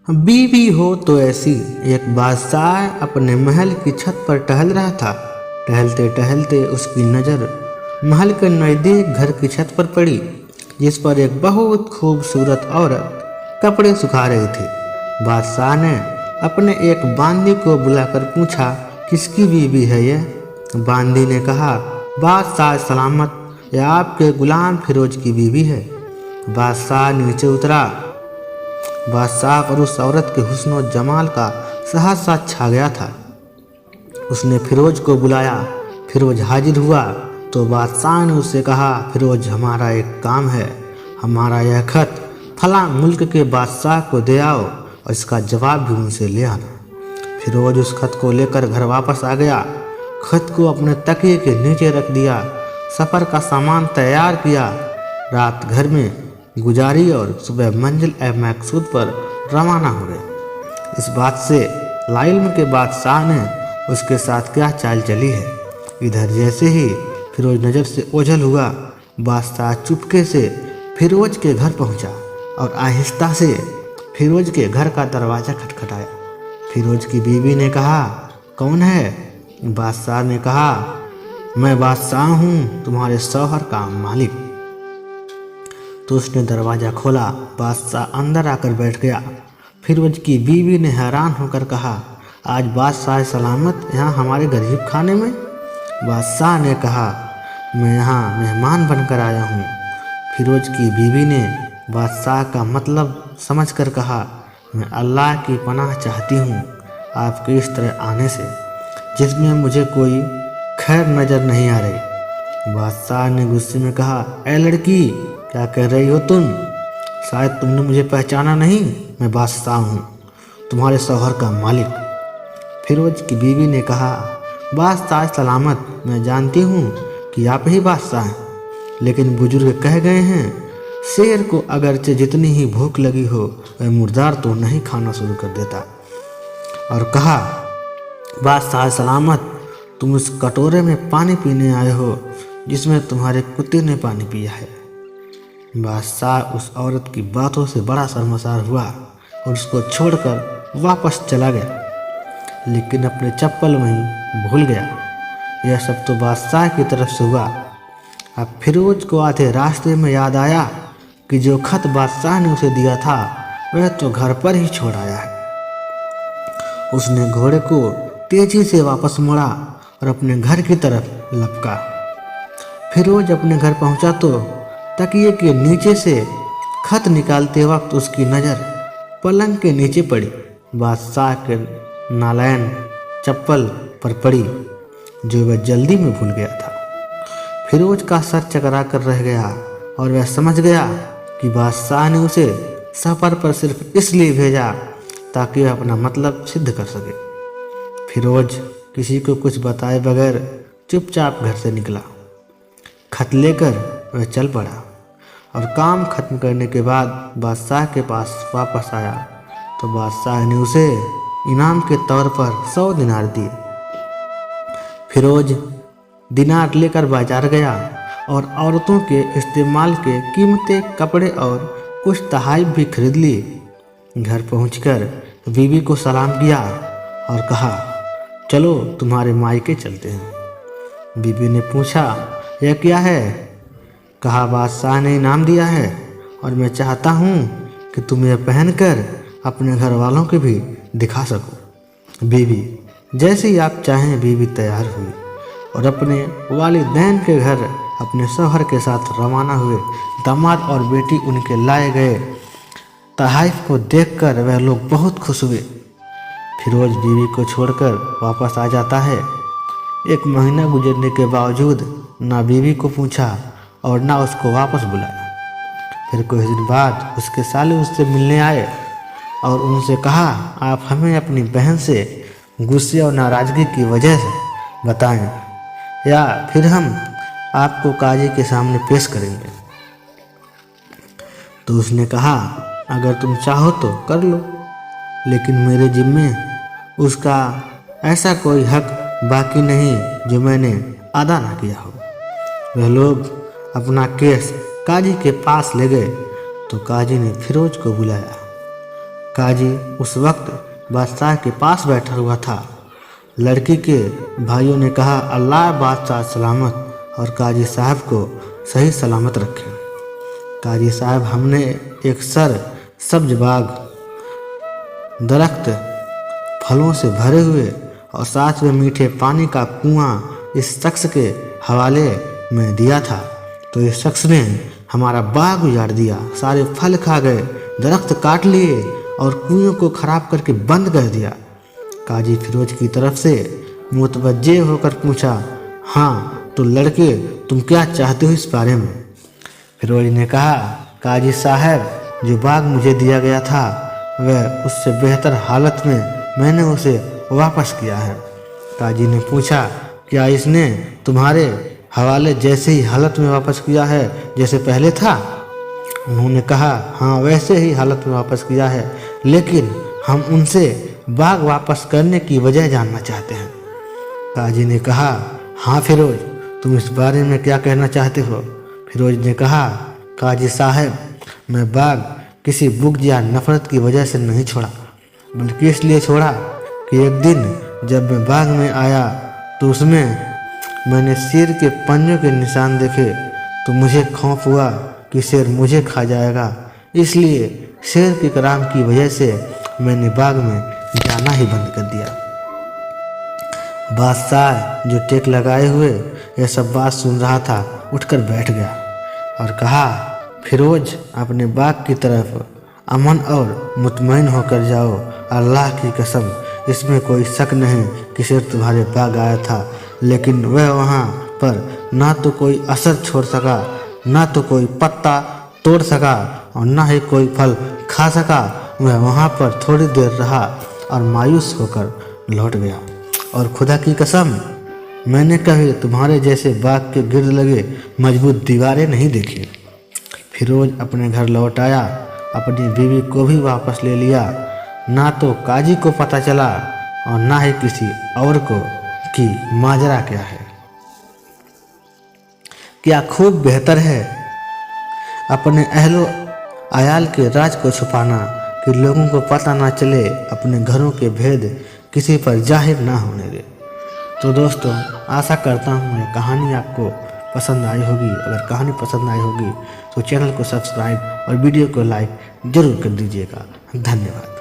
बीवी हो तो ऐसी। एक बादशाह अपने महल की छत पर टहल रहा था। टहलते टहलते उसकी नज़र महल के नज़दीक घर की छत पर पड़ी, जिस पर एक बहुत खूबसूरत औरत कपड़े सुखा रही थी। बादशाह ने अपने एक बांदी को बुलाकर पूछा, किसकी बीवी है यह? बांदी ने कहा, बादशाह सलामत, यह आपके गुलाम फिरोज की बीवी है। बादशाह नीचे उतरा। बादशाह पर उस औरत के हुस्न और जमाल का सहसा छा गया था। उसने फिरोज को बुलाया। फिरोज हाजिर हुआ तो बादशाह ने उससे कहा, फिरोज, हमारा एक काम है। हमारा यह खत फला मुल्क के बादशाह को दे आओ और इसका जवाब भी उनसे ले आना। फिरोज उस खत को लेकर घर वापस आ गया। खत को अपने तकिए के नीचे रख दिया। सफ़र का सामान तैयार किया। रात घर में गुजारी और सुबह मंजिल ए मकसूद पर रवाना हो गए। इस बात से लाइल्म के बादशाह ने उसके साथ क्या चाल चली है। इधर जैसे ही फिरोज नज़र से ओझल हुआ, बादशाह चुपके से फिरोज के घर पहुंचा और आहिस्ता से फिरोज के घर का दरवाज़ा खटखटाया। फिरोज की बीवी ने कहा, कौन है? बादशाह ने कहा, मैं बादशाह हूँ, तुम्हारे शौहर का मालिक। तो उसने दरवाज़ा खोला। बादशाह अंदर आकर बैठ गया। फिरोज की बीवी ने हैरान होकर कहा, आज बादशाह सलामत यहाँ हमारे गरीब खाने में? बादशाह ने कहा, मैं यहाँ मेहमान बनकर आया हूँ। फिरोज की बीवी ने बादशाह का मतलब समझकर कहा, मैं अल्लाह की पनाह चाहती हूँ आपके इस तरह आने से, जिसमें मुझे कोई खैर नज़र नहीं आ रही। बादशाह ने गुस्से में कहा, ए लड़की, क्या कह रही हो तुम? शायद तुमने मुझे पहचाना नहीं। मैं बादशाह हूँ, तुम्हारे शौहर का मालिक। फिरोज की बीवी ने कहा, बादशाह सलामत, मैं जानती हूँ कि आप ही बादशाह हैं, लेकिन बुजुर्ग कह गए हैं, शेर को अगरचे जितनी ही भूख लगी हो वह मुर्दार तो नहीं खाना शुरू कर देता। और कहा, बादशाह सलामत, तुम उस कटोरे में पानी पीने आए हो जिसमें तुम्हारे कुत्ते ने पानी पिया है। बादशाह उस औरत की बातों से बड़ा शर्मसार हुआ और उसको छोड़कर वापस चला गया, लेकिन अपने चप्पल वहीं भूल गया। यह सब तो बादशाह की तरफ से हुआ। अब फिरोज को आधे रास्ते में याद आया कि जो खत बादशाह ने उसे दिया था वह तो घर पर ही छोड़ आया है। उसने घोड़े को तेजी से वापस मोड़ा और अपने घर की तरफ लपका। फिरोज अपने घर पहुंचा तो तकिए के नीचे से खत निकालते वक्त उसकी नज़र पलंग के नीचे पड़ी। बादशाह के नालैन चप्पल पर पड़ी, जो वह जल्दी में भूल गया था। फिरोज का सर चकरा कर रह गया और वह समझ गया कि बादशाह ने उसे सफ़र पर सिर्फ इसलिए भेजा ताकि वह अपना मतलब सिद्ध कर सके। फिरोज किसी को कुछ बताए बगैर चुपचाप घर से निकला। खत लेकर वह चल पड़ा और काम खत्म करने के बाद बादशाह के पास वापस आया तो बादशाह ने उसे इनाम के तौर पर 100 दिनार दिए। फिरोज दिनार लेकर बाजार गया और औरतों के इस्तेमाल के कीमती कपड़े और कुछ तोहफ़े भी खरीद लिए। घर पहुंचकर बीवी को सलाम किया और कहा, चलो तुम्हारे मायके चलते हैं। बीवी ने पूछा, यह क्या है? कहा, बादशाह ने इनाम दिया है और मैं चाहता हूँ कि तुम यह पहनकर अपने घर वालों को भी दिखा सको। बीवी, जैसे ही आप चाहें। बीवी तैयार हुई और अपने वालिदैन के घर अपने शौहर के साथ रवाना हुए। दामाद और बेटी उनके लाए गए तोहफ़े को देखकर वह लोग बहुत खुश हुए। फिरोज बीवी को छोड़कर वापस आ जाता है। 1 महीना गुजरने के बावजूद ना बीवी को पूछा और ना उसको वापस बुलाया। फिर कुछ दिन बाद उसके साले उससे मिलने आए और उनसे कहा, आप हमें अपनी बहन से गुस्से और नाराज़गी की वजह से बताएं या फिर हम आपको काजी के सामने पेश करेंगे। तो उसने कहा, अगर तुम चाहो तो कर लो, लेकिन मेरे जिम्मे उसका ऐसा कोई हक बाकी नहीं जो मैंने अदा ना किया हो। वह लोग अपना केस काजी के पास ले गए तो काजी ने फिरोज को बुलाया काजी उस वक्त बादशाह के पास बैठा हुआ था। लड़की के भाइयों ने कहा, अल्लाह बादशाह सलामत और काजी साहब को सही सलामत रखे। काजी साहब, हमने एक सब्ज बाग, दरख्त फलों से भरे हुए और साथ में मीठे पानी का कुआं इस शख्स के हवाले में दिया था, तो इस शख्स ने हमारा बाग उजाड़ दिया, सारे फल खा गए, दरख्त काट लिए और कुएं को खराब करके बंद कर दिया। काजी फिरोज की तरफ से मुतवज्जे होकर पूछा, हाँ तो लड़के तुम क्या चाहते हो इस बारे में? फिरोज ने कहा, काजी साहब, जो बाग मुझे दिया गया था वह उससे बेहतर हालत में मैंने उसे वापस किया है। काजी ने पूछा, क्या इसने तुम्हारे हवाले जैसे ही हालत में वापस किया है जैसे पहले था? उन्होंने कहा, हाँ वैसे ही हालत में वापस किया है, लेकिन हम उनसे बाग वापस करने की वजह जानना चाहते हैं। काजी ने कहा, हाँ फिरोज, तुम इस बारे में क्या कहना चाहते हो? फिरोज ने कहा, काजी साहब, मैं बाग किसी बुग़्ज़ या नफ़रत की वजह से नहीं छोड़ा, बल्कि इसलिए छोड़ा कि एक दिन जब मैं बाग में आया तो उसमें मैंने शेर के पंजों के निशान देखे, तो मुझे खौफ हुआ कि शेर मुझे खा जाएगा। इसलिए शेर के कराम की वजह से मैंने बाग में जाना ही बंद कर दिया। बादशाह जो टेक लगाए हुए यह सब बात सुन रहा था, उठकर बैठ गया और कहा, फिरोज, अपने बाग की तरफ अमन और मुतमईन होकर जाओ। अल्लाह की कसम, इसमें कोई शक नहीं कि शेर तुम्हारे बाग आया था, लेकिन वह वहाँ पर ना तो कोई असर छोड़ सका, ना तो कोई पत्ता तोड़ सका और ना ही कोई फल खा सका। वह वहाँ पर थोड़ी देर रहा और मायूस होकर लौट गया। और खुदा की कसम, मैंने कभी तुम्हारे जैसे बाग के गिर्द लगे मजबूत दीवारें नहीं देखी। फिरोज अपने घर लौट आया, अपनी बीवी को भी वापस ले लिया। ना तो काजी को पता चला और ना ही किसी और को कि माजरा क्या है। क्या खूब बेहतर है अपने अहलो आयाल के राज को छुपाना कि लोगों को पता ना चले, अपने घरों के भेद किसी पर जाहिर ना होने दे। तो दोस्तों, आशा करता हूँ ये कहानी आपको पसंद आई होगी। अगर कहानी पसंद आई होगी तो चैनल को सब्सक्राइब और वीडियो को लाइक ज़रूर कर दीजिएगा। धन्यवाद।